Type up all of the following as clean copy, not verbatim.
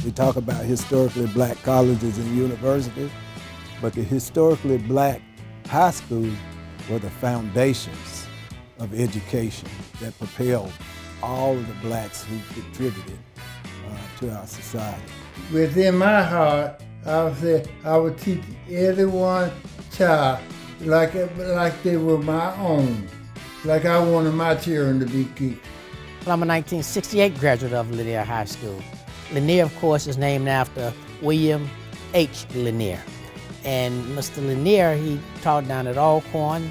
We talk about historically black colleges and universities, but the historically black high schools were the foundations of education that propelled all of the blacks who contributed to our society. Within my heart, I would teach every one child like they were my own, like I wanted my children to be kids. I'm a 1968 graduate of Lanier High School. Lanier, of course, is named after William H. Lanier. And Mr. Lanier, he taught down at Alcorn,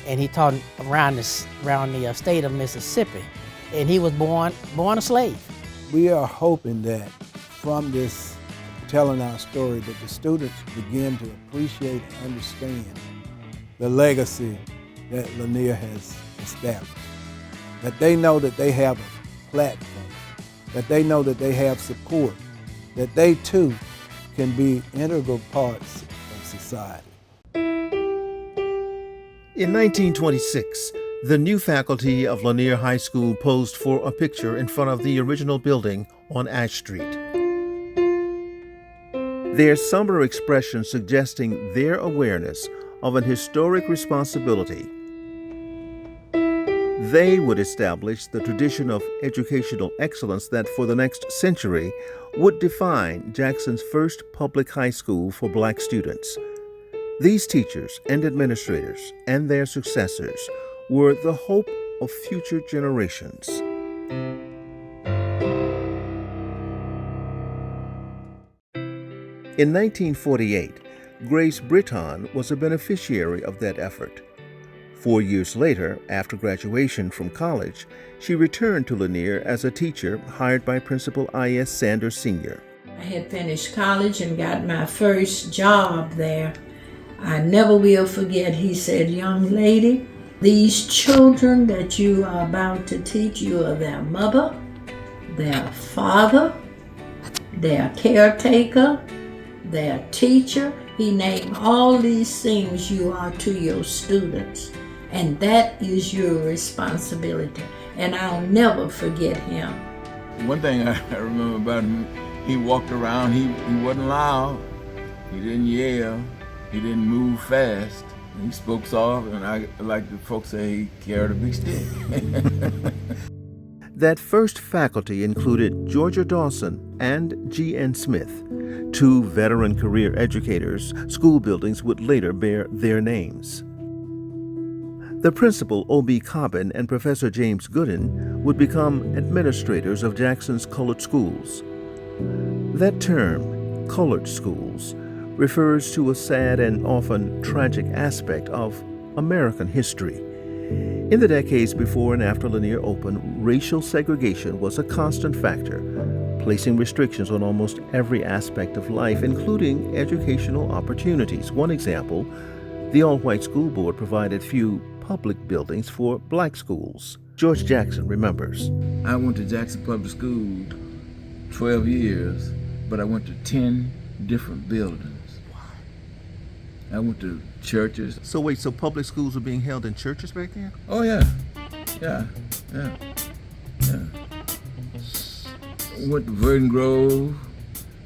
and he taught around the state of Mississippi. And he was born a slave. We are hoping that from this telling our story that the students begin to appreciate and understand the legacy that Lanier has established. That they know that they have a platform, that they know that they have support, that they too can be integral parts of society. In 1926, the new faculty of Lanier High School posed for a picture in front of the original building on Ash Street. Their somber expression suggesting their awareness of an historic responsibility. They would establish the tradition of educational excellence that for the next century would define Jackson's first public high school for black students. These teachers and administrators and their successors were the hope of future generations. In 1948, Grace Britton was a beneficiary of that effort. 4 years later, after graduation from college, she returned to Lanier as a teacher hired by Principal I.S. Sanders Sr. I had finished college and got my first job there. I never will forget, he said, "Young lady, these children that you are about to teach, you are their mother, their father, their caretaker, their teacher." He named all these things you are to your students, and that is your responsibility. And I'll never forget him. One thing I remember about him, he walked around, he wasn't loud, he didn't yell, he didn't move fast. He spoke soft, and I like the folks say he carried a big stick. That first faculty included Georgia Dawson and G.N. Smith, two veteran career educators. School buildings would later bear their names. The principal, O.B. Cobbin, and Professor James Gooden would become administrators of Jackson's colored schools. That term, colored schools, refers to a sad and often tragic aspect of American history. In the decades before and after Lanier opened, racial segregation was a constant factor, placing restrictions on almost every aspect of life, including educational opportunities. One example, the all-white school board provided few public buildings for black schools. George Jackson remembers. I went to Jackson Public School 12 years, but I went to 10 different buildings. I went to churches. So wait, so public schools were being held in churches back then? Oh yeah. Went to Verdon Grove.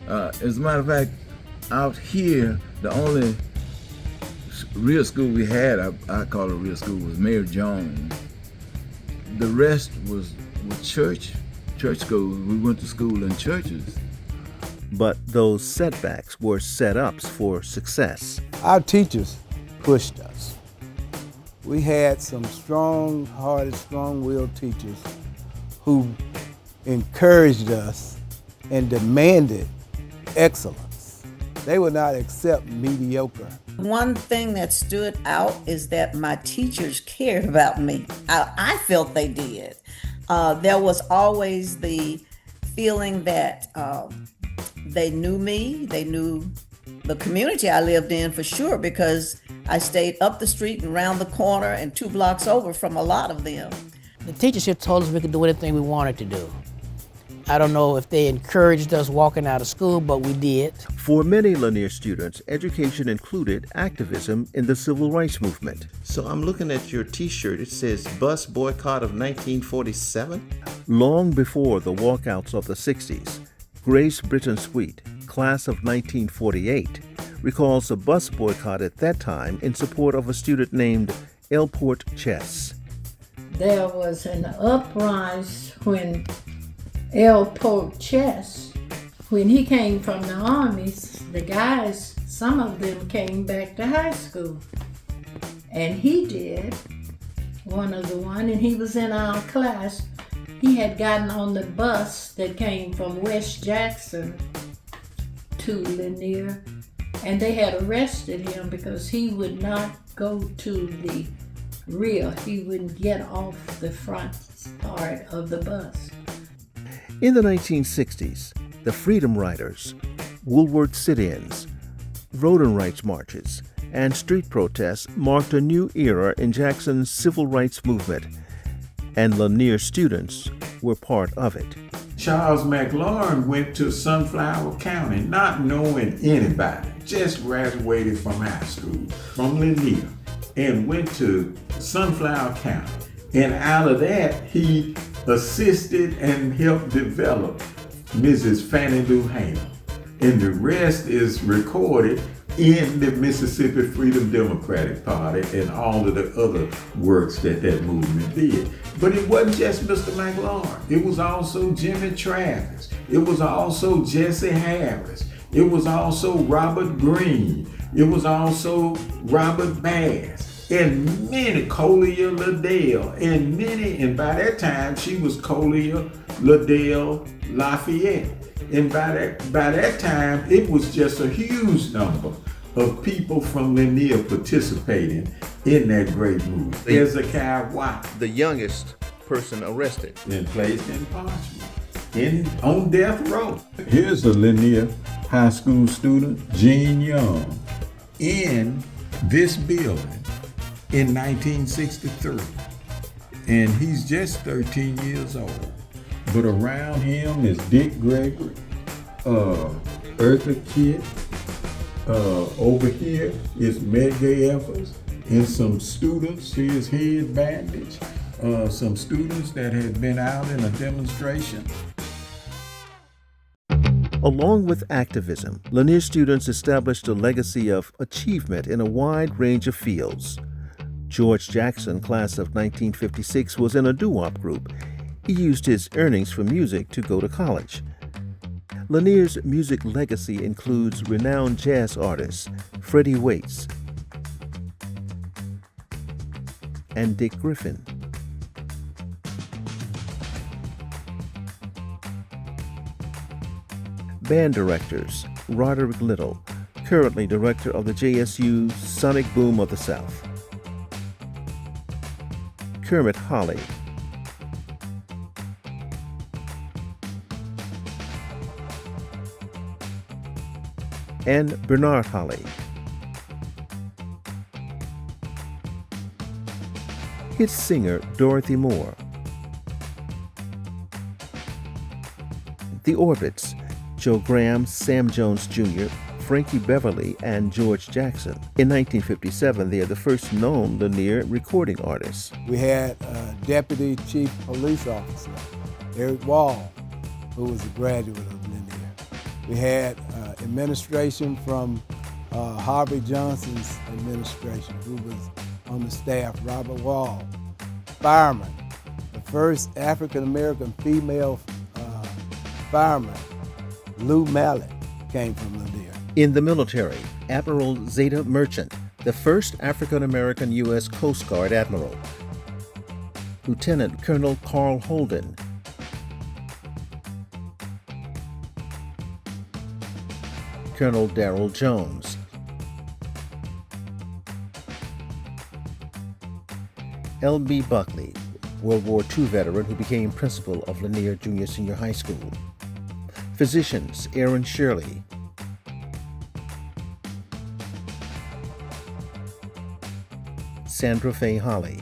As a matter of fact, out here, the only real school we had, I call it a real school, was Mayor Jones. The rest was church schools. We went to school in churches. But those setbacks were setups for success. Our teachers pushed us. We had some strong-hearted, strong-willed teachers who encouraged us and demanded excellence. They would not accept mediocre. One thing that stood out is that my teachers cared about me. I felt they did. There was always the feeling that they knew me, they knew the community I lived in for sure, because I stayed up the street and around the corner and 2 blocks over from a lot of them. The teachership told us we could do anything we wanted to do. I don't know if they encouraged us walking out of school, but we did. For many Lanier students, education included activism in the civil rights movement. So I'm looking at your t-shirt. It says Bus Boycott of 1947. Long before the walkouts of the 60s, Grace Britton Sweet, class of 1948, recalls a bus boycott at that time in support of a student named Elport Chess. There was an uprising when Elport Chess, when he came from the army, the guys, some of them came back to high school. And he did, and he was in our class. He had gotten on the bus that came from West Jackson to Lanier, and they had arrested him because he would not go to the rear. He wouldn't get off the front part of the bus. In the 1960s, the Freedom Riders, Woolworth sit-ins, voter rights marches, and street protests marked a new era in Jackson's civil rights movement, and Lanier students were part of it. Charles McLaurin went to Sunflower County not knowing anybody, just graduated from high school, from Lanier, and went to Sunflower County. And out of that, he assisted and helped develop Mrs. Fannie Lou Hamer. And the rest is recorded in the Mississippi Freedom Democratic Party and all of the other works that movement did. But it wasn't just Mr. McLaurin. It was also Jimmy Travis. It was also Jesse Harris. It was also Robert Green. It was also Robert Bass. And many, Collier Liddell, and by that time she was Collier Liddell Lafayette. And by that time, it was just a huge number of people from Lanier participating in that great movement. Hezekiah Watt, The youngest person arrested. and placed in punishment, on death row. Here's a Lanier High School student, Gene Young, in this building in 1963. And he's just 13 years old. But around him is Dick Gregory, Eartha Kitt. Over here is Medgar Evers, and some students, his head bandage, some students that had been out in a demonstration. Along with activism, Lanier students established a legacy of achievement in a wide range of fields. George Jackson, class of 1956, was in a doo-wop group. He used his earnings from music to go to college. Lanier's music legacy includes renowned jazz artists Freddie Waits and Dick Griffin. Band directors Roderick Little, currently director of the JSU Sonic Boom of the South. Kermit Holly, and Bernard Holly. Hit singer Dorothy Moore. The Orbits, Joe Graham, Sam Jones Jr., Frankie Beverly, and George Jackson. In 1957, they are the first known Lanier recording artists. We had a deputy chief police officer, Eric Wall, who was a graduate of Lanier. We had administration from Harvey Johnson's administration, who was on the staff, Robert Wall. Fireman, the first African-American female fireman, Lou Mallet, came from Lanier. In the military, Admiral Zeta Merchant, the first African-American U.S. Coast Guard admiral. Lieutenant Colonel Carl Holden. Colonel Darrell Jones. L.B. Buckley, World War II veteran who became principal of Lanier Junior Senior High School. Physicians, Aaron Shirley. Sandra Faye Holly.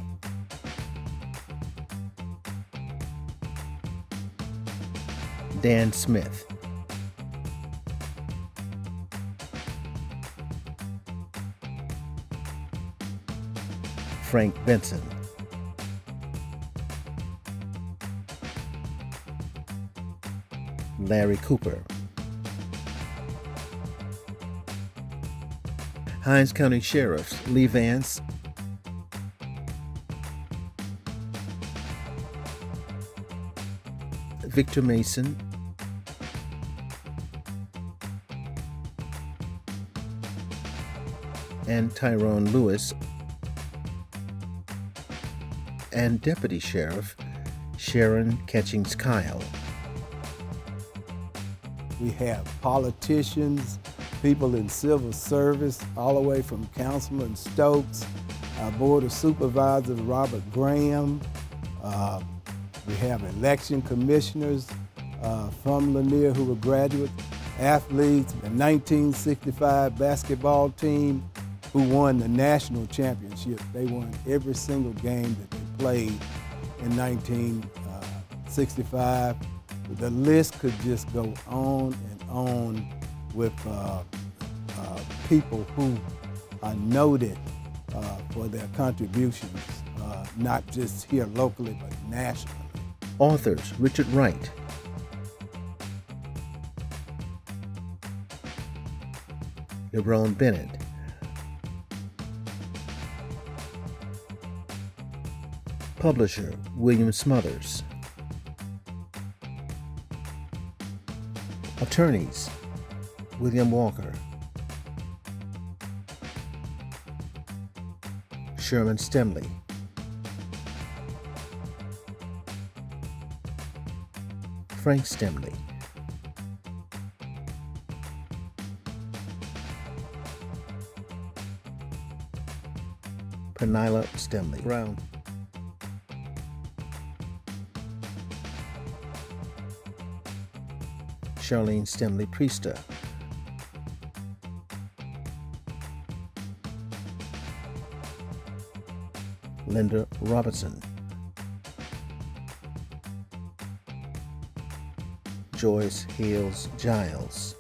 Dan Smith. Frank Benson. Larry Cooper. Hinds County Sheriffs Lee Vance, Victor Mason, and Tyrone Lewis, and Deputy Sheriff Sharon Catchings-Kyle. We have politicians, people in civil service, all the way from Councilman Stokes, our Board of Supervisors, Robert Graham. We have election commissioners from Lanier who were graduates, athletes, the 1965 basketball team who won the national championship. They won every single game that they played in 1965. The list could just go on and on with people who are noted for their contributions, not just here locally, but nationally. Authors Richard Wright, Lebron Bennett, Publisher William Smothers, Attorneys William Walker, Sherman Stemley, Frank Stemley, Pernilla Stemley Brown, Charlene Stemley Priesta, Linda Robertson, Joyce Hales Giles.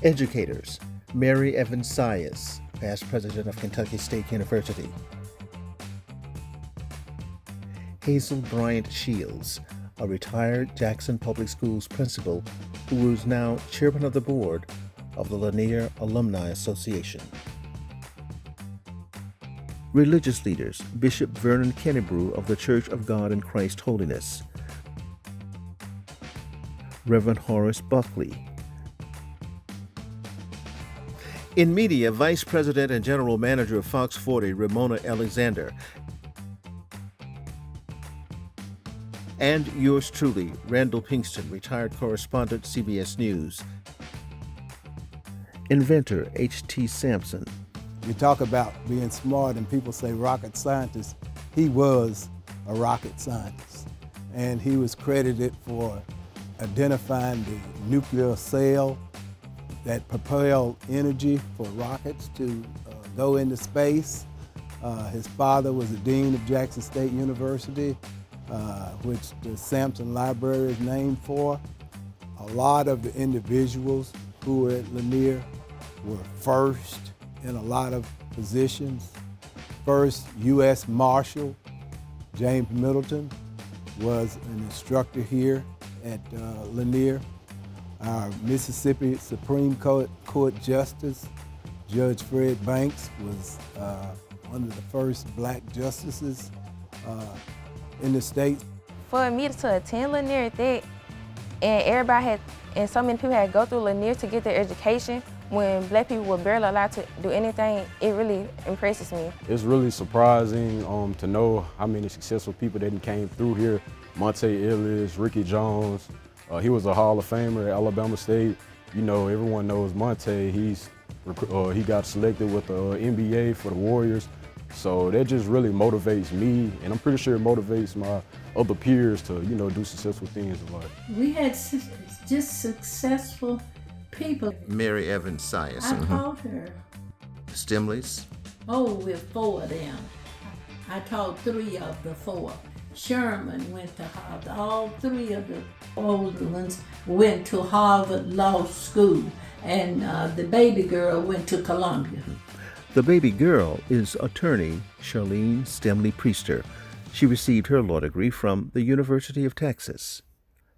Educators Mary Evans Sias, past president of Kentucky State University. Hazel Bryant Shields, a retired Jackson Public Schools principal who is now chairman of the board of the Lanier Alumni Association. Religious leaders, Bishop Vernon Kennebrew of the Church of God in Christ Holiness, Reverend Horace Buckley. In media, Vice President and General Manager of Fox 40, Ramona Alexander, and yours truly, Randall Pinkston, retired correspondent, CBS News. Inventor H.T. Sampson. You talk about being smart and people say rocket scientist. He was a rocket scientist, and he was credited for identifying the nuclear cell that propelled energy for rockets to go into space. His father was the dean of Jackson State University, which the Sampson Library is named for. A lot of the individuals who were at Lanier were first in a lot of positions. First U.S. Marshal James Middleton was an instructor here at Lanier. Our Mississippi Supreme Court Justice, Judge Fred Banks, was one of the first black justices in the state. For me to attend Lanier, and so many people had to go through Lanier to get their education, when black people were barely allowed to do anything, it really impresses me. It's really surprising to know how many successful people that came through here. Monte Ellis, Ricky Jones, he was a Hall of Famer at Alabama State. You know, everyone knows Monte. He got selected with the NBA for the Warriors. So that just really motivates me, and I'm pretty sure it motivates my other peers to, you know, do successful things in life. We had just successful people. Mary Evans Sias. I taught her. Stemleys. Oh, with 4 of them. I taught 3 of the 4. Sherman went to Harvard. All 3 of the older ones went to Harvard Law School, and the baby girl went to Columbia. The baby girl is attorney Charlene Stemley Priester. She received her law degree from the University of Texas.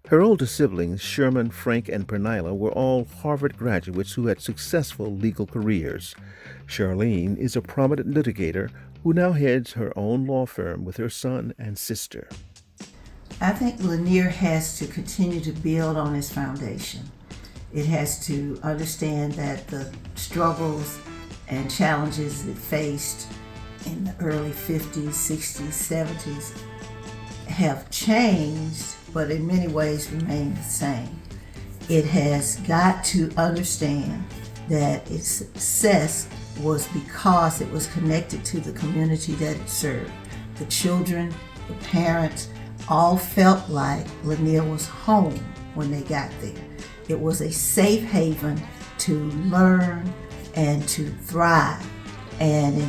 Her older siblings, Sherman, Frank, and Pernilla, were all Harvard graduates who had successful legal careers. Charlene is a prominent litigator who now heads her own law firm with her son and sister. I think Lanier has to continue to build on its foundation. It has to understand that the struggles and challenges it faced in the early 50s, 60s, 70s have changed, but in many ways remain the same. It has got to understand that its success was because it was connected to the community that it served. The children, the parents, all felt like Lanier was home when they got there. It was a safe haven to learn and to thrive. And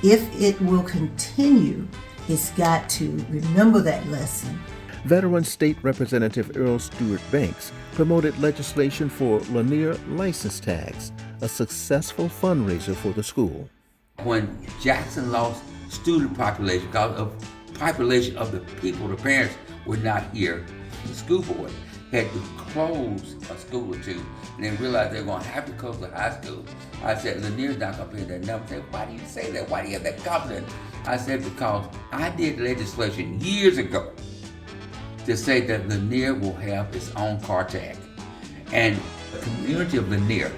if it will continue, it's got to remember that lesson. Veteran State Representative Earl Stewart Banks promoted legislation for Lanier license tags, a successful fundraiser for the school. When Jackson lost student population because of population of the people, the parents were not here, the school board had to close a school or two, and they realized they were going to have to close the high school. I said, Lanier's not going to pay that number. They said, why do you say that? Why do you have that confidence? I said, because I did legislation years ago to say that Lanier will have its own car tag. And the community of Lanier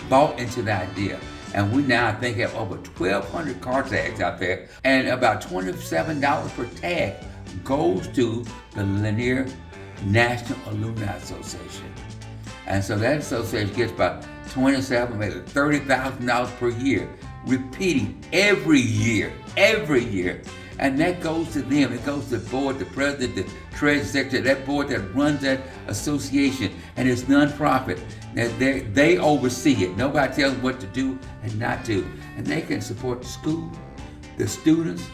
bought into the idea. And we now, I think, have over 1,200 car tags out there. And about $27 per tag goes to the Lanier National Alumni Association. And so that association gets about $27, maybe $30,000 per year, repeating every year. And that goes to them. It goes to the board, the president, the treasury secretary, that board that runs that association, and it's nonprofit. They oversee it. Nobody tells them what to do and not do. And they can support the school, the students,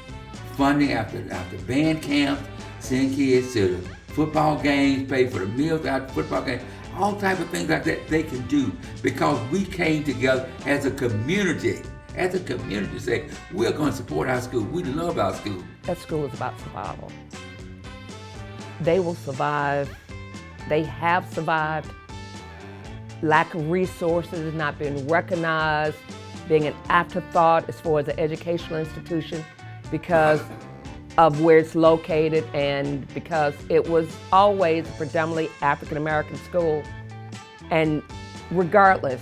funding after band camps, send kids to the football games, pay for the meals after football games, all type of things like that they can do because we came together as a community. As a community, say, we're going to support our school. We love our school. That school is about survival. They will survive. They have survived. Lack of resources, not being recognized, being an afterthought as far as an educational institution because of where it's located and because it was always a predominantly African-American school. And regardless,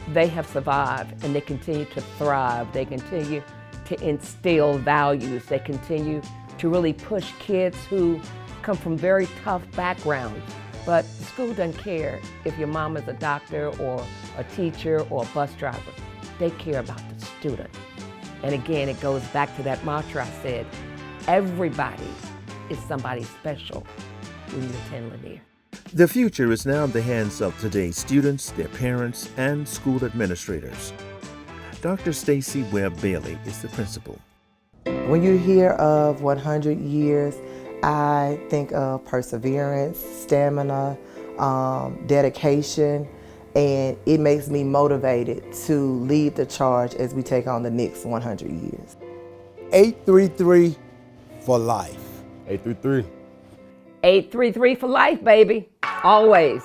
they have survived and they continue to thrive. They continue to instill values. They continue to really push kids who come from very tough backgrounds. But the school doesn't care if your mom is a doctor or a teacher or a bus driver. They care about the student. And again, it goes back to that mantra I said, everybody is somebody special when you attend Lanier. The future is now in the hands of today's students, their parents, and school administrators. Dr. Stacy Webb Bailey is the principal. When you hear of 100 years, I think of perseverance, stamina, dedication, and it makes me motivated to lead the charge as we take on the next 100 years. 833 for life. 833. 833 for life, baby. Always.